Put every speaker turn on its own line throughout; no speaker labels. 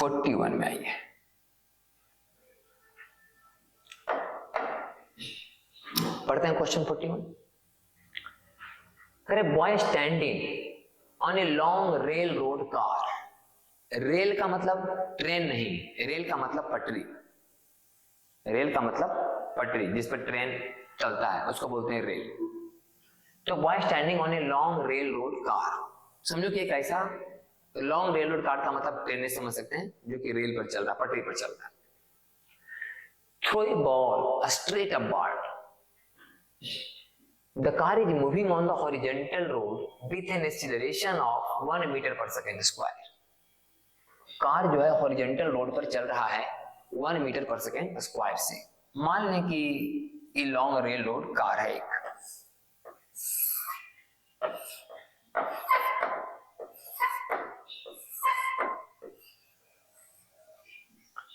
41 में आई है। पढ़ते हैं क्वेश्चन 41। अरे boy standing on a long rail road car. Rail का मतलब ट्रेन नहीं, रेल का मतलब पटरी। रेल का मतलब पटरी जिस पर ट्रेन चलता है उसको बोलते हैं रेल। तो boy standing on a long rail road car, समझो कि एक ऐसा लॉन्ग रेल रोड कार का मतलब ट्रेन समझ सकते हैं जो कि रेल पर चल रहा, पटरी पर चल रहा है। Throw a ball straight upward, the car is moving on the horizontal road with an acceleration of 1 meter per second square। Car जो है हॉरिजॉन्टल रोड पर चल रहा है 1 मीटर पर सेकेंड स्क्वायर से। मान लें कि ये लॉन्ग रेल रोड कार है एक,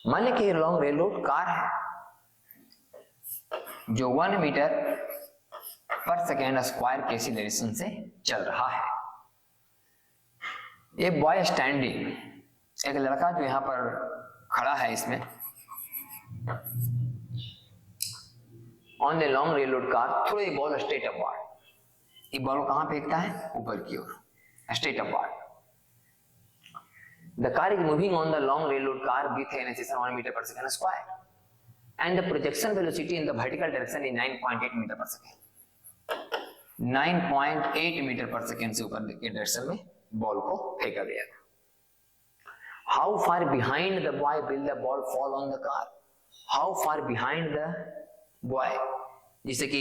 मान लें कि ये लॉन्ग रेल रोड कार है जो 1 मीटर पर सेकेंड स्क्वायर के एक्सीलरेशन से चल रहा है। ये बॉय स्टैंडिंग, एक लड़का जो यहां पर खड़ा है इसमें, on the long rail road car throw a ball straight upward. ये बॉल कहां फेंकता है? ऊपर की ओर, straight upward. The car is moving on the long rail road car with an acceleration 1 metre per second square and the projection velocity in the vertical direction is 9.8 metre per second. 9.8 metre per second से ऊपर के direction में ball को फेंका गया था। How far behind the boy will the ball fall on the car? How far behind the boy? जैसे कि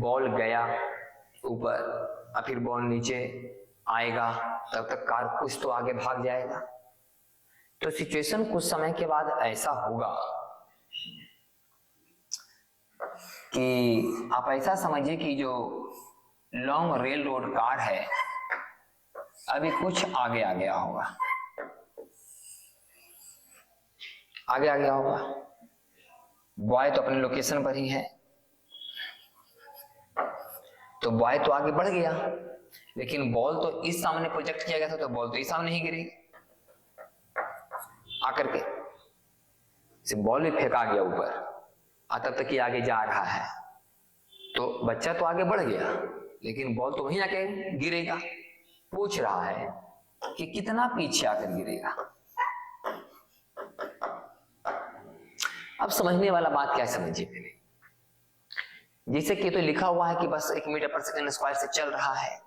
बॉल गया ऊपर और फिर बॉल नीचे आएगा, तब तक कार कुछ तो आगे भाग जाएगा। तो सिचुएशन कुछ समय के बाद ऐसा होगा कि आप ऐसा समझिए कि जो लॉन्ग रेल रोड कार है अभी कुछ आगे आ गया होगा, आगे आ गया होगा। बॉय तो अपने लोकेशन पर ही है, तो बॉय तो आगे बढ़ गया, लेकिन बॉल तो इस सामने प्रोजेक्ट किया गया था, तो बॉल तो इस सामने ही गिरेगी आकर के। से बॉल भी फेंका गया ऊपर और तब तक ही आगे जा रहा है, तो बच्चा तो आगे बढ़ गया लेकिन बॉल तो वहीं आके गिरेगा। पूछ रहा है कि कितना पीछे आकर गिरेगा। अब समझने वाला बात क्या समझिए पहले, जैसे कि तो लिखा हुआ है कि बस 1 मीटर पर सेकेंड स्क्वायर से चल रहा है,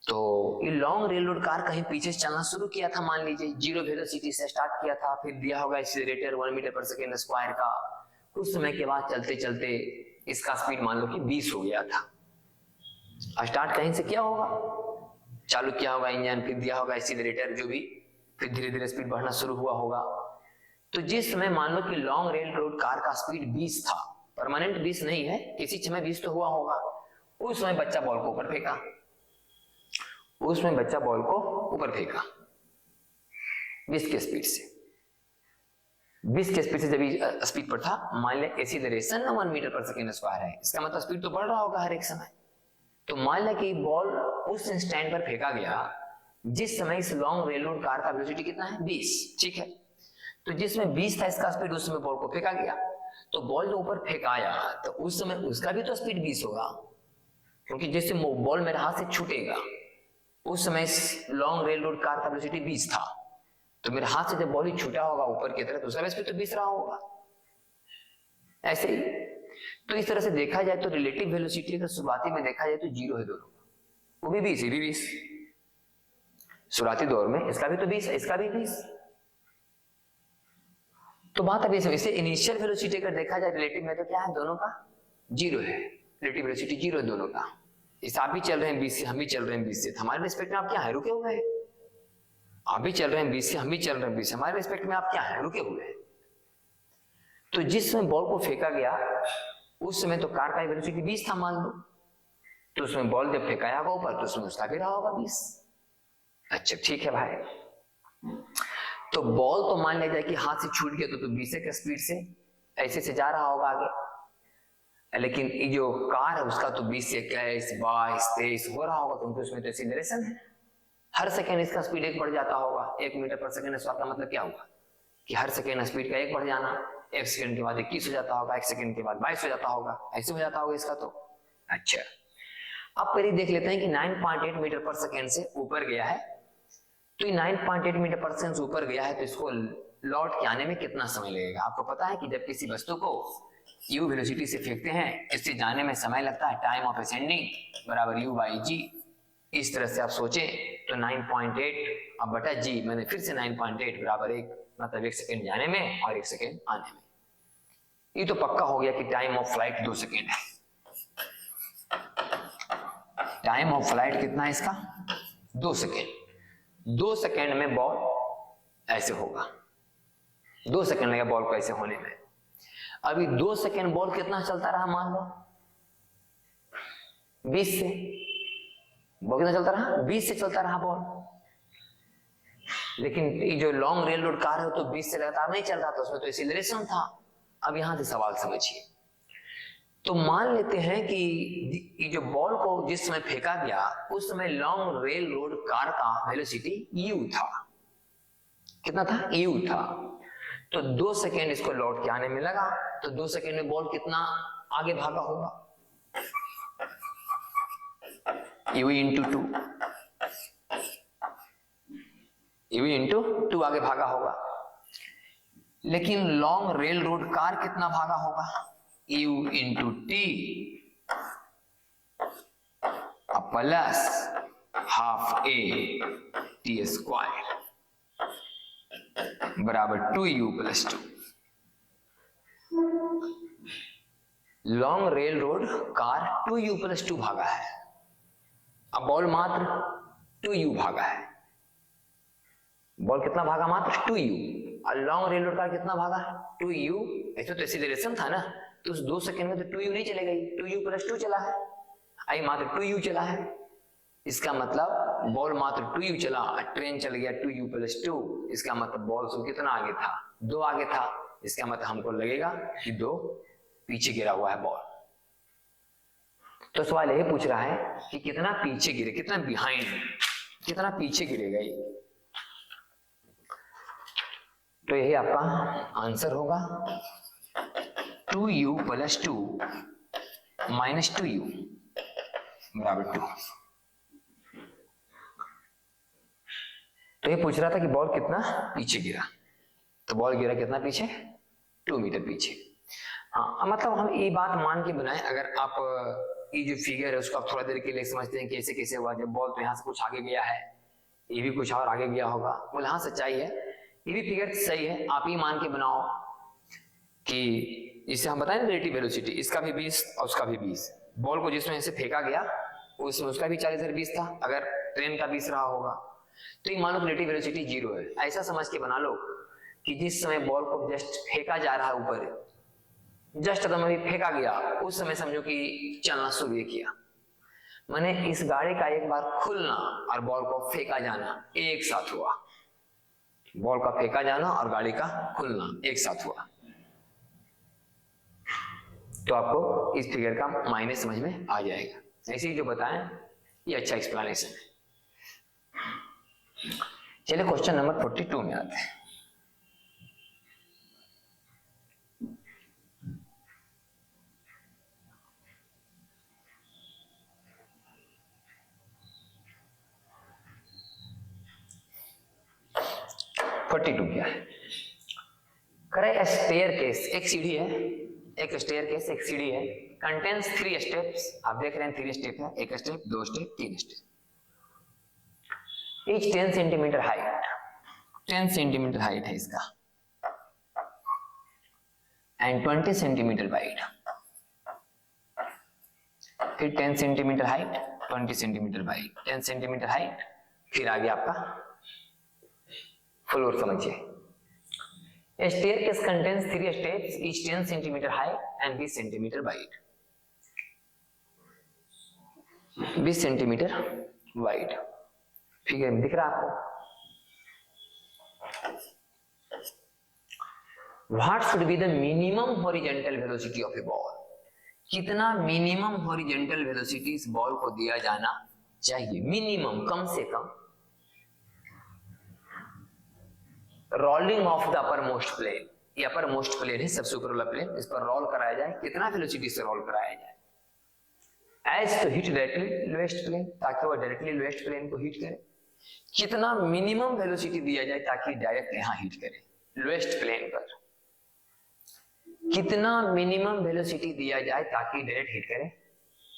तो ये लॉन्ग रेल रोड कार कहीं पीछे से चलना शुरू किया था, मान लीजिए 0 वेलोसिटी से स्टार्ट किया था, फिर दिया होगा accelerator 1 metre per second square का। कुछ समय के बाद चलते चलते इसका स्पीड मान लो कि 20 हो गया था। स्टार्ट कहीं से किया होगा, चालू किया होगा इंजन, फिर दिया होगा एक्सीलरेटर जो भी, फिर धीरे धीरे स्पीड बढ़ना शुरू हुआ होगा। तो जिस समय मान लो कि लॉन्ग रेल रोड कार का स्पीड 20 था, परमानेंट 20 नहीं है, किसी समय 20 तो हुआ होगा, उस समय बच्चा बॉल को ऊपर फेंका, उस समय बच्चा बॉल को ऊपर फेंका 20 के स्पीड से। 20 के स्पीड से जब स्पीड पर था, मान लें acceleration 1 metre per second square है, इसका मतलब स्पीड तो बढ़ रहा होगा हर एक समय। तो मान लें कि बॉल उस इंस्टेंट पर फेंका गया जिस समय इस लॉन्ग रेल रोड कार का वेलोसिटी कितना है? 20, ठीक है। तो जिसमें 20 था इसका स्पीड, उस समय बॉल को फेंका गया, तो बॉल जो ऊपर फेंकाया तो उस समय उसका भी तो स्पीड 20 होगा, क्योंकि जिससे बॉल मेरे हाथ से छूटेगा उस समय इस लॉन्ग रेल रोड कार का वेलोसिटी 20 था, तो मेरे हाथ से जब बॉल ही छूटा होगा ऊपर की तरफ तो उसका स्पीड तो 20 रहा होगा। ऐसे ही तो इस तरह से देखा जाए तो रिलेटिव वेलोसिटी अगर शुरुआती में देखा जाए तो 0 है दोनों, वो भी 20, ये भी 20। शुरुआती दौर में इसका भी तो 20 है, इसका भी 20। तो बात अभी इसे इनिशियल वेलोसिटी अगर देखा जाए रिलेटिव में तो क्या है? दोनों का 0 है, रिलेटिव वेलोसिटी 0 है दोनों का। इस आप भी चल रहे हैं 20 से, हम भी चल रहे हैं 20 से, हमारे रिस्पेक्ट में आप क्या है? रुके हुए हैं। आप भी चल रहे हैं 20 से, हम भी चल रहे हैं 20 से, हमारे रिस्पेक्ट में आप क्या है? रुके हुए हैं। तो जिस समय बॉल को फेंका गया उस समय तो कार का वेलोसिटी 20 था मान लो, तो उसमें बॉल जब फेंकाया होगा ऊपर तो उसमें उसका भी रहा होगा 20। अच्छा ठीक है भाई, तो बॉल तो मान लिया जाए कि हाथ से छूट गया तो 20 के स्पीड से ऐसे से जा रहा होगा आगे, लेकिन ये जो कार है उसका तो 20 से 21, 22, 23 हो रहा होगा, क्योंकि उसमें तो एक्सीलरेशन हर सेकेंड इसका स्पीड 1 बढ़ जाता होगा। 1 मीटर पर सेकेंड स्क्वायर का मतलब क्या हुआ कि हर सेकेंड स्पीड का 1 बढ़ जाना। 1 सेकेंड के बाद 21 हो जाता होगा, 1 सेकेंड के बाद 22 हो जाता होगा, ऐसे हो जाता होगा इसका। तो अच्छा, अब पहले देख लेते हैं कि 9.8 मीटर पर सेकेंड से ऊपर गया है। तो ये 9.8 मीटर पर सेकेंड से ऊपर गया है तो इसको लौट के आने में कितना समय लगेगा। आपको पता है कि जब किसी वस्तु को u वेलोसिटी से फेंकते हैं, इससे जाने में समय लगता है टाइम ऑफ असेंडिंग बराबर u बाई जी। इस तरह से आप सोचें तो 9.8 अब बटा जी, मैंने फिर से 9.8 बराबर 1, मतलब 1 सेकेंड जाने में और 1 सेकेंड आने में। ये तो पक्का हो गया कि टाइम ऑफ फ्लाइट 2 सेकेंड है। टाइम ऑफ फ्लाइट कितना है इसका? 2 सेकेंड। 2 सेकेंड में बॉल ऐसे होगा, 2 सेकेंड लगा बॉल को ऐसे होने में। अभी 2 सेकेंड बॉल कितना चलता रहा, मान लो 20 से। बॉल कितना चलता रहा? 20 से चलता रहा बॉल। लेकिन ये जो लॉन्ग रेल रोड कार है तो 20 से लगातार नहीं चल रहा था, उसमें तो एक्सीलरेशन था। अब यहां से सवाल समझिए। तो मान लेते हैं कि ये जो बॉल को जिस समय फेंका गया उस समय लॉन्ग रेल रोड कार का वेलोसिटी u था। कितना था? u था। तो 2 सेकेंड इसको लौट के आने में लगा, तो 2 सेकेंड में बॉल कितना आगे भागा होगा? u इंटू 2, u इंटू 2 आगे भागा होगा। लेकिन लॉन्ग रेल रोड कार कितना भागा होगा? u into T plus half a T square बराबर 2u plus 2। Long rail road car 2u plus 2 भागा है, अब बॉल मात्र 2u भागा है। बॉल कितना भागा? मात्र 2u। और लॉन्ग रेल रोड कार कितना भागा? 2u। ऐसे तो एक्सीलरेशन था ना, तो उस 2 सेकेंड में तो 2u नहीं चलेगा, 2u प्लस 2 चला है। आई मात्र 2u चला है। इसका मतलब बॉल मात्र 2u चला, ट्रेन चल गया 2u प्लस 2। इसका मतलब बॉल से कितना आगे था? 2 आगे था। इसका मतलब हमको लगेगा कि 2 पीछे गिरा हुआ है बॉल। तो सवाल यही पूछ रहा है कि कितना पीछे गिरे, कितना बिहाइंड, कितना पीछे गिरेगा ये। तो यही आपका आंसर होगा 2u प्लस 2 माइनस 2u बराबर 2। तो ये पूछ रहा था कि बॉल कितना पीछे गिरा, तो बॉल गिरा कितना पीछे? 2 मीटर पीछे। हाँ, मतलब हम ये बात मान के बनाए, अगर आप ये जो फिगर है उसको आप थोड़ा देर के लिए समझते हैं कैसे कैसे हुआ। जब बॉल तो यहाँ से कुछ आगे गया है, ये भी कुछ और आगे गया होगा, बोले हाँ सच्चाई है, ये भी फिगर सही है। आप ही मान के बनाओ कि इसे हम बताएं रिलेटिव वेलोसिटी, इसका भी 20 और उसका भी 20। बॉल को जिसमें से फेंका गया उसमें उसका भी 40 और 20 था, अगर ट्रेन का 20 रहा होगा। तो ये मान लो रिलेटिव वेलोसिटी 0 है। ऐसा समझ के बना लो कि जिस समय बॉल को जस्ट फेंका जा रहा है ऊपर, जस्ट एकदम अभी फेंका गया, उस समय समझो कि चलना शुरू किया। मैंने इस गाड़ी का एक बार खुलना और बॉल को फेंका जाना एक साथ हुआ। बॉल का फेंका जाना और गाड़ी का खुलना एक साथ हुआ। तो आपको इस फिगर का मायने समझ में आ जाएगा। ऐसे ही जो बताएं ये अच्छा एक्सप्लेनेशन है। चलिए क्वेश्चन नंबर 42 में आते हैं। क्या है? करे स्टेयर केस, एक सीढ़ी है, एक स्टेयर केस, एक सीढ़ी है, कंटेन्स 3 स्टेप्स। आप देख रहे हैं 3 स्टेप है, 1 step, 2 step, 3 step, each 10 centimetre height. 10 centimetre height है इसका एंड 20 सेंटीमीटर वाइड। फिर 10 centimetre height, 20 centimetre wide, 10 centimetre height, फिर आगे आपका फ्लोर समझिए। A staircase contains 3 steps, each 10 centimeter high and 20 centimeter wide. 20 centimetre wide figure में दिख रहा है आपको। What should be the minimum horizontal velocity of a ball? कितना मिनिमम हॉरिजेंटल वेलोसिटी इस बॉल को दिया जाना चाहिए? मिनिमम, कम से कम rolling off the upper most plane, ये अपर मोस्ट प्लेन है, सबसे ऊपर वाला प्लेन, इस पर रोल कराया जाए, कितना वेलोसिटी से रोल कराया जाए, as to hit directly lowest plane, ताकि वो डायरेक्टली लोएस्ट प्लेन को हिट करे, कितना मिनिमम वेलोसिटी दिया जाए ताकि डायरेक्ट यहां हिट करे लोएस्ट प्लेन पर, कितना मिनिमम वेलोसिटी दिया जाए ताकि डायरेक्ट हिट करे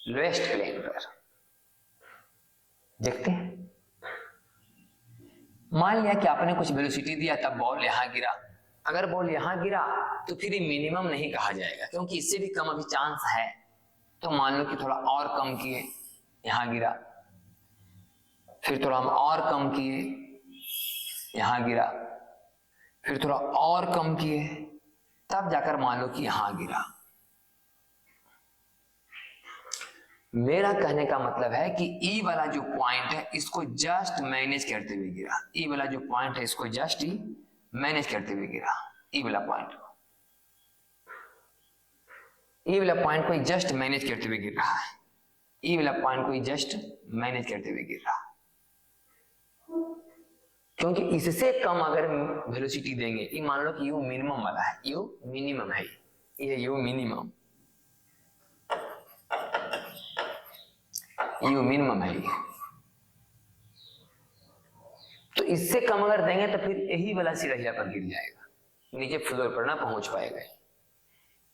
लोएस्ट प्लेन पर। देखते हैं, मान लिया कि आपने कुछ वेलोसिटी दिया, तब बॉल यहां गिरा, अगर बॉल यहां गिरा तो फिर ये मिनिमम नहीं कहा जाएगा, क्योंकि इससे भी कम अभी चांस है। तो मान लो कि थोड़ा और कम किए, यहां गिरा, फिर थोड़ा हम और कम किए, यहां गिरा, फिर थोड़ा और कम किए, तब जाकर मान लो कि यहां गिरा। मेरा कहने का मतलब है कि ई वाला जो पॉइंट है इसको जस्ट मैनेज करते हुए गिरा, ई वाला जो पॉइंट है इसको जस्ट ही मैनेज करते हुए गिरा, ई वाला पॉइंट को, ई वाला पॉइंट को जस्ट मैनेज करते हुए गिर रहा है, ई वाला पॉइंट को जस्ट मैनेज करते हुए गिर रहा है, क्योंकि इससे कम अगर वेलोसिटी देंगे, ये मान लो कि यू मिनिमम वाला है, यू मिनिमम है, ये यू मिनिमम, यू मिनिमम है, तो इससे कम अगर देंगे तो फिर यही वाला सीधा यहाँ पर गिर जाएगा, नीचे फ्लोर पर ना पहुंच पाएगा।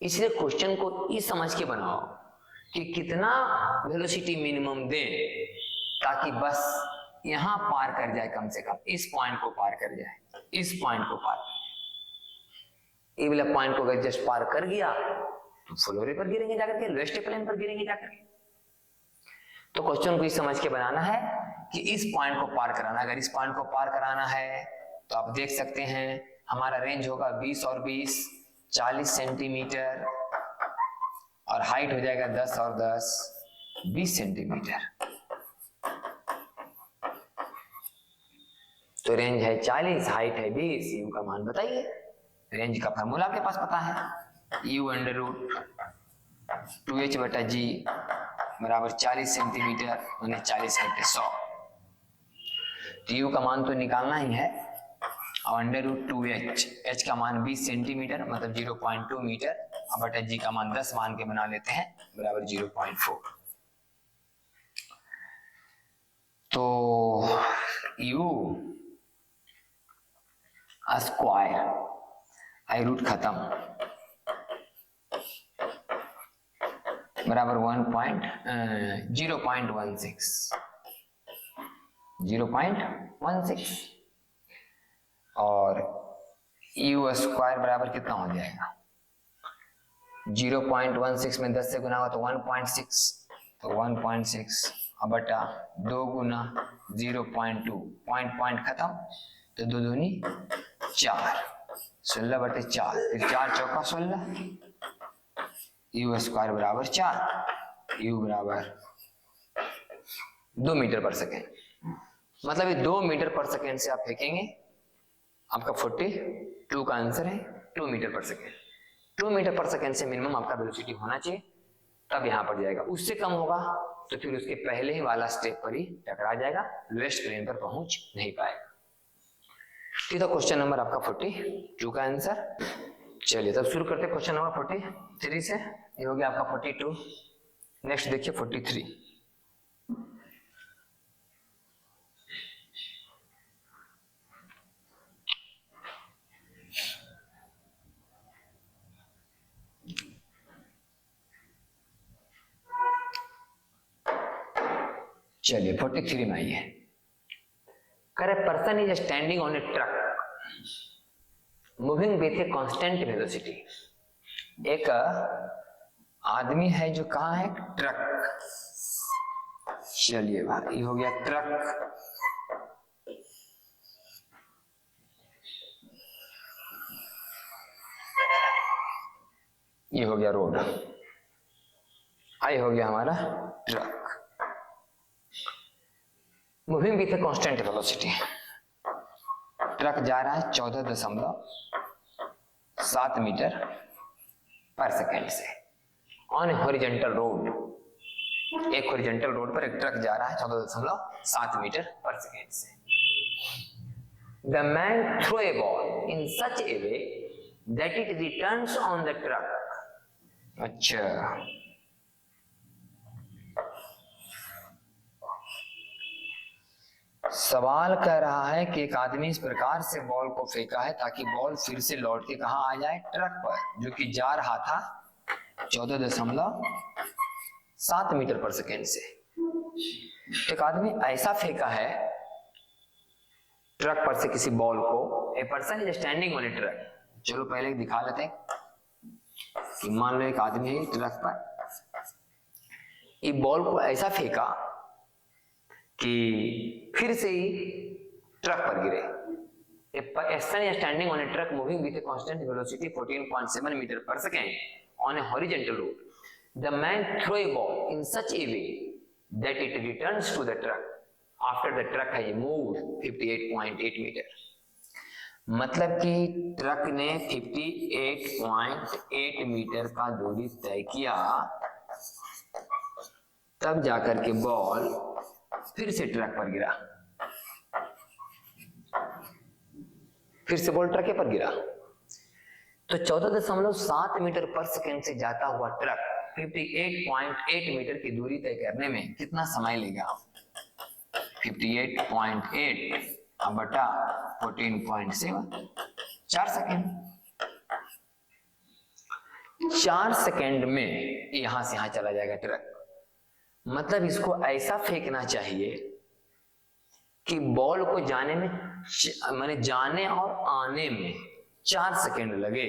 इसलिए क्वेश्चन को इस समझ के बनाओ कि कितना वेलोसिटी मिनिमम दे ताकि बस यहां पार कर जाए, कम से कम इस पॉइंट को पार कर जाए, इस पॉइंट को पार, ये वाला पॉइंट को अगर जस्ट पार कर गया तो फ्लोरे पर गिरेंगे जाकर के, लोएस्ट प्लेन पर गिरेंगे जाकर के। तो क्वेश्चन को इस समझ के बनाना है कि इस पॉइंट को पार कराना, अगर इस पॉइंट को पार कराना है तो आप देख सकते हैं हमारा रेंज होगा 20 और 20 40 सेंटीमीटर, और हाइट हो जाएगा 10 और 10 20 सेंटीमीटर। तो रेंज है 40, हाइट है 20, यू का मान बताइए। रेंज का फार्मूला आपके पास पता है, यू अंडर रूट 2h बटा जी बराबर 40 सेंटीमीटर यानी 40 बटे 100। तो यू का मान तो निकालना ही है, और अंडर रूट 2h, h का मान 20 सेंटीमीटर मतलब 0.2 मीटर, और बटा जी का मान 10 मान के बना लेते हैं बराबर 0.4। तो यू स्क्वायर, आई रूट खत्म, बराबर 0.16, और यू स्क्वायर बराबर कितना हो जाएगा, 0.16 में 10 से गुना हुआ तो 1.6, तो 1.6 और बटा 2 गुना 0.2, पॉइंट खत्म, तो 2 दूनी 4, 16 बटे 4, फिर 4 चौका 16, यू स्क्वायर बराबर 4, यू बराबर 2 मीटर पर सेकेंड, मतलब ये 2 मीटर पर सेकेंड से आप फेंकेंगे, आपका 42 का आंसर है 2 metre per second. 2 metre per second से मिनिमम आपका वेलोसिटी होना चाहिए, तब यहां पर जाएगा। उससे कम होगा तो फिर उसके पहले ही वाला स्टेप पर ही टकरा जाएगा, लोएस्ट प्लेन पर पहुंच नहीं पाएगा। ठीक है, क्वेश्चन नंबर आपका 42 का आंसर। चलिए तब शुरू करते क्वेश्चन नंबर 43 से। ये हो गया आपका 42। नेक्स्ट देखिए 43। चलिए 43 में आइए। करे person is standing on A truck moving with a constant velocity. एक आदमी है जो कहाँ है, ट्रक। चलिए भाई, ये हो गया ट्रक। ये हो गया रोड, आई हो गया हमारा truck. Moving with a constant velocity, truck जा रहा है 14.7 मीटर पर सेकेंड से ऑन हॉरिजॉन्टल रोड। एक हॉरिजॉन्टल रोड पर एक ट्रक जा रहा है 14.7 मीटर पर सेकेंड से। The man throw a ball in such a way that it returns on the truck. अच्छा, सवाल कह रहा है कि एक आदमी इस प्रकार से बॉल को फेंका है ताकि बॉल फिर से लौट के कहां आ जाए, ट्रक पर, जो कि जा रहा था 14.7 मीटर पर सेकेंड से। एक आदमी ऐसा फेंका है ट्रक पर से किसी बॉल को, a person is standing on A truck. चलो पहले दिखा लेते हैं कि मान लो एक आदमी है ट्रक पर, ये बॉल को ऐसा फेंका कि फिर से ही ट्रक पर गिरे। A person is standing on a truck moving with a constant velocity 14.7 meter per second on a horizontal road. The man threw a ball in such a way that it returns to the truck after the truck has moved 58.8 meter. मतलब कि truck ने 58.8 metre का दूरी तय किया, तब जाकर के बॉल फिर से ट्रक पर गिरा, फिर से बॉल ट्रक पर गिरा। तो 14.7 मीटर पर सेकेंड से जाता हुआ ट्रक 58.8 मीटर की दूरी तय करने में कितना समय लेगा? 58.8 बटा 14.7, 4 सेकेंड। 4 सेकेंड में यहां से यहां चला जाएगा ट्रक। मतलब इसको ऐसा फेंकना चाहिए कि बॉल को जाने में माने जाने और आने में 4 सेकेंड लगे।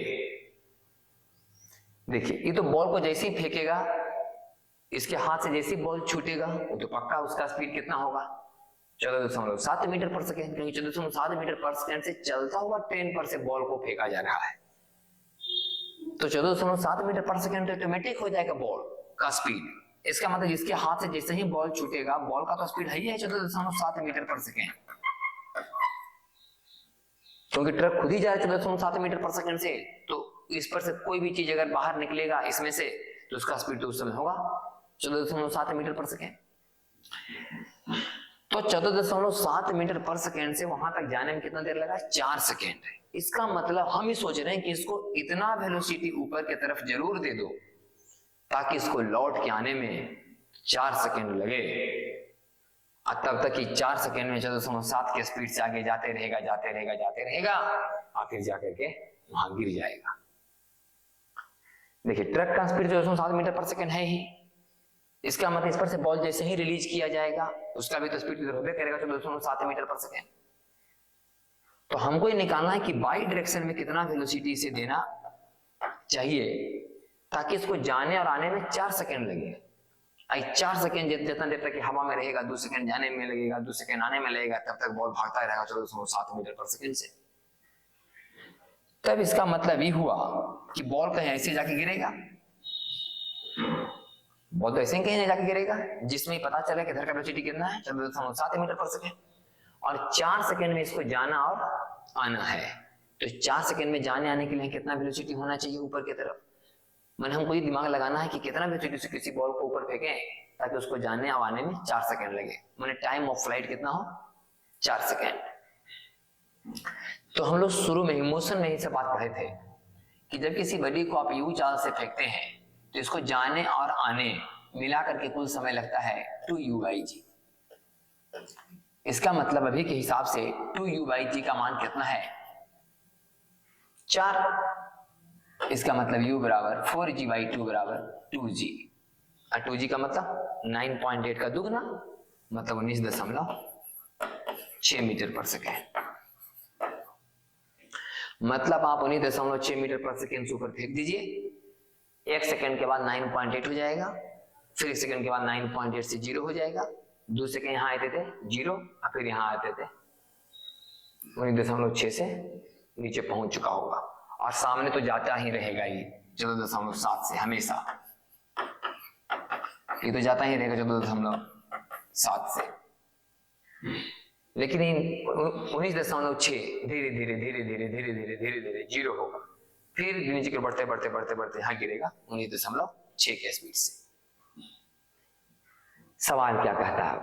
देखिए, ये तो बॉल को जैसे ही फेंकेगा, इसके हाथ से जैसे ही बॉल छूटेगा, वो तो पक्का उसका स्पीड कितना होगा? 14.7 मीटर पर सेकेंड, क्योंकि 14.7 मीटर पर सेकेंड से चलता हुआ ट्रेन पर से बॉल को फेंका जा रहा है। तो 14.7 मीटर पर सेकेंड ऑटोमेटिक हो जाएगा बॉल का स्पीड। इसका मतलब जिसके हाथ से जैसे ही बॉल छूटेगा, बॉल का तो स्पीड है ही है 14.7 मीटर पर सेकेंड, क्योंकि ट्रक खुद ही जा रहा है 14.7 मीटर पर सेकेंड से। तो इस पर से कोई भी चीज अगर बाहर निकलेगा इसमें से, तो उसका स्पीड तो उस समय होगा 14.7 मीटर पर सेकेंड। तो 14.7 मीटर पर सेकेंड से वहां तक जाने में कितना देर लगा? 4 सेकेंड। इसका मतलब हम ही सोच रहे हैं कि इसको इतना वेलोसिटी ऊपर की तरफ जरूर दे दो ताकि इसको लौट के आने में 4 सेकेंड लगे, और तब तक कि 4 सेकेंड में 14.7 के स्पीड से आगे जाते रहेगा और फिर जाकर के वहां गिर जाएगा। देखिए, ट्रक का स्पीड 14.7 मीटर पर सेकेंड है ही। इसका मतलब इस पर से बॉल जैसे ही रिलीज किया जाएगा, उसका भी तो स्पीड होबे करेगा 14.7 मीटर पर सेकेंड। तो हमको ये निकालना है कि बाई डायरेक्शन में कितना वेलोसिटी इसे देना चाहिए ताकि इसको जाने और आने में 4 सेकेंड लगे। 4 सेकेंड जितना देर तक हवा में रहेगा, 2 सेकेंड जाने में लगेगा, 2 सेकेंड आने में लगेगा, तब तक बॉल भागता रहेगा 14.7 मीटर पर सेकेंड से। तब इसका मतलब ये हुआ कि बॉल कहीं ऐसे जाके गिरेगा, बॉल तो ऐसे ही कहीं जाके गिरेगा जिसमें पता चले कि इधर का वेलोसिटी कितना है 14.7 मीटर पर सेकेंड, और 4 सेकेंड में इसको जाना और आना है। तो 4 सेकेंड में जाने आने के लिए कितना वेलोसिटी होना चाहिए ऊपर की तरफ? मैंने हमको ये दिमाग लगाना है कि कितना वेलोसिटी से किसी बॉल को ऊपर फेंके ताकि उसको जाने और आने में 4 सेकेंड लगे। मैंने टाइम ऑफ फ्लाइट कितना हो? 4 सेकेंड। तो हम लोग शुरू में मोशन में ही से बात पढ़े थे कि जब किसी बॉडी को आप यू चाल से फेंकते हैं तो इसको जाने और आने मिला करके कुल समय लगता है 2u/g। इसका मतलब अभी के हिसाब से 2u/g का मान कितना है? 4। इसका मतलब u बराबर 4g/2 बराबर 2g, और 2g का मतलब 9.8 का दुगना, मतलब 19.6 मीटर पर सेकेंड। मतलब आप 19.6 मीटर पर सेकेंड से ऊपर फेंक दीजिए, 1 सेकेंड के बाद 9.8 हो जाएगा, फिर 1 सेकेंड के बाद 9.8 से 0 हो जाएगा, 2 सेकेंड यहाँ आते थे 0, और फिर यहाँ आते थे 19.6 से नीचे पहुंच चुका होगा, और सामने तो जाता ही रहेगा ये 14.7 से हमेशा, ये तो जाता ही रहेगा 14.7 से। लेकिन 19.6 धीरे धीरे धीरे धीरे धीरे धीरे धीरे धीरे 0 होगा, फिर नीचे के बढ़ते बढ़ते बढ़ते बढ़ते यहाँ गिरेगा 19.6 के स्पीड से। सवाल क्या कहता है?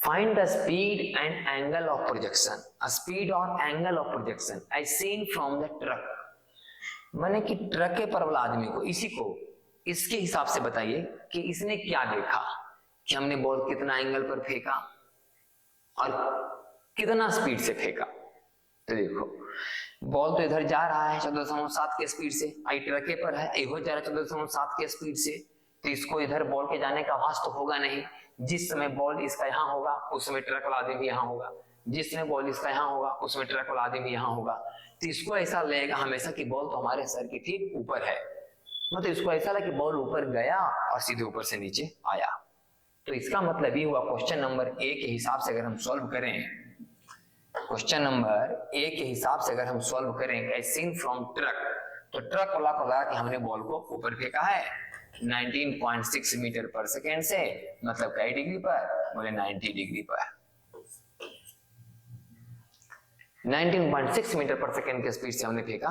Find the speed and angle of projection. A speed or angle of projection as seen from the truck. माने कि ट्रक के पर वाला आदमी को, इसी को इसके हिसाब से बताइए कि इसने क्या देखा, कि हमने बॉल कितना एंगल पर फेंका और कितना स्पीड से फेंका। तो देखो बॉल तो इधर जा रहा है 14.7 के स्पीड से, आई ट्रक के पर है, इधर जा रहा है 14.7 के स्पीड से, तो इसको इधर बॉल के जाने का आभास तो होगा नहीं। जिस समय बॉल इसका यहाँ होगा उस समय ट्रक वाला आदमी भी यहाँ होगा, जिस समय बॉल इसका यहाँ होगा उस समय ट्रक वाला आदमी भी यहाँ होगा। तो इसको ऐसा लगेगा हमेशा कि बॉल तो हमारे सर के ठीक ऊपर है, मतलब इसको ऐसा लगा कि बॉल ऊपर गया और सीधे ऊपर से नीचे आया। तो इसका मतलब ये हुआ क्वेश्चन नंबर ए के हिसाब से अगर हम सॉल्व करें, क्वेश्चन नंबर ए के हिसाब से अगर हम सॉल्व करें सीन फ्रॉम ट्रक, तो ट्रक वाला को लगा कि हमने बॉल को ऊपर फेंका है 19.6 मीटर पर सेकेंड से, मतलब कई डिग्री पर, बोले 90 डिग्री पर। 19.6 मीटर पर सेकेंड के स्पीड से हमने फेंका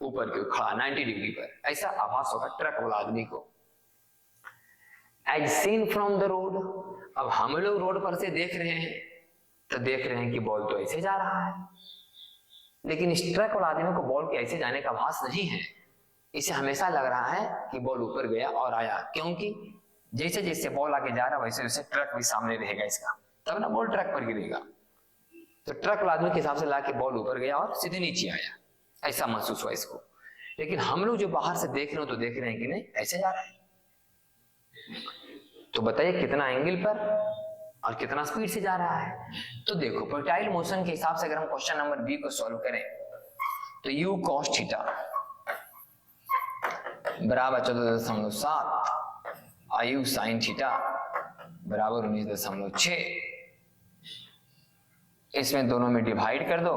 ऊपर की खड़ा 90 डिग्री पर, ऐसा आभास होगा ट्रक वाला आदमी को। As seen from the road, अब हम लोग रोड पर से देख रहे हैं तो देख रहे हैं कि बॉल तो ऐसे जा रहा है, लेकिन इस ट्रक वाला आदमी को बॉल के ऐसे जाने का आभास नहीं है। इसे हमेशा लग रहा है कि बॉल ऊपर गया और आया, क्योंकि जैसे जैसे बॉल आगे जा रहा है वैसे वैसे ट्रक भी सामने रहेगा इसका, तब ना बॉल ट्रक पर गिरेगा। तो ट्रक वाला आदमी के हिसाब से लगा कि बॉल ऊपर गया और सीधे नीचे आया, ऐसा महसूस हुआ इसको। लेकिन हम लोग जो बाहर से देख रहे हो तो देख रहे हैं कि नहीं ऐसे जा रहा है। तो बताइए कितना एंगल पर और कितना स्पीड से जा रहा है। तो देखो प्रोजेक्टाइल मोशन के हिसाब से अगर हम क्वेश्चन नंबर बी को सॉल्व करें तो u cos थीटा बराबर 14.7 आयु साइन थीटा बराबर 19.6, इसमें दोनों में डिवाइड कर दो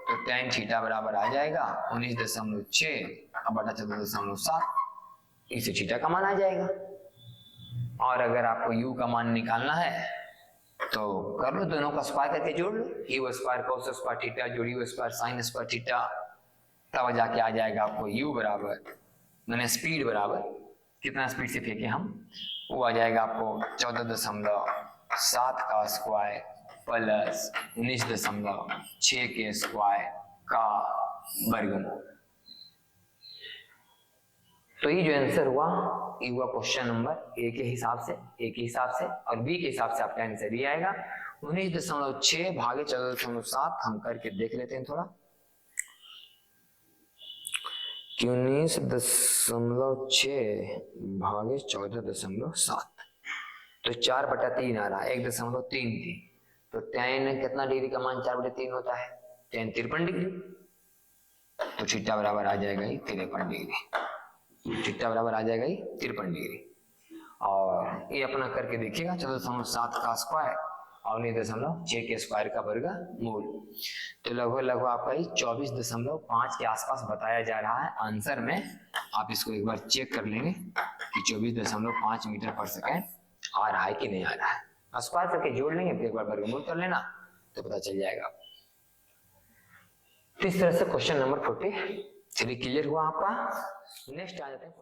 तो tan थीटा बराबर आ जाएगा 19.6 बटा 14.7, इसे थीटा का मान आ जाएगा। और अगर आपको u का मान निकालना है तो कर लो, दोनों का स्क्वायर करके जोड़ लो, u square cos square theta जोड़ u square sin square theta, तब जाके आ जाएगा आपको u बराबर मैंने स्पीड बराबर कितना स्पीड से फेंके हम, वो आ जाएगा आपको 14.7 का स्क्वायर प्लस 19.6 के स्क्वायर का वर्गमूल। तो ये जो आंसर हुआ ये हुआ क्वेश्चन नंबर ए के हिसाब से, और बी के हिसाब से आपका आंसर ये आएगा 19.6 भागे 14.7। हम करके देख लेते हैं थोड़ा कि 19.6 भागे 14.7 तो 4/3 आ रहा है, 1.33। तो tan कितना डिग्री का मान 4/3 होता है, tan 53 डिग्री, तो थीटा बराबर आ जाएगा 53 डिग्री, थीटा बराबर आ जाएगा 53 डिग्री। और ये अपना करके देखिएगा 14.7 का स्क्वायर और 19.6 के स्क्वायर का वर्गमूल, तो लगभग आपका 24.5 के आसपास बताया जा रहा है आंसर में। आप इसको एक बार चेक कर लेंगे कि 24.5 मीटर पर सेकेंड आ रहा है कि नहीं आ रहा है। स्क्वायर करके जोड़ लेंगे फिर एक बार वर्गमूल कर लेना तो पता चल जाएगा। तो इस तरह से क्वेश्चन नंबर 43 क्लियर हुआ आपका। नेक्स्ट आ जाते हैं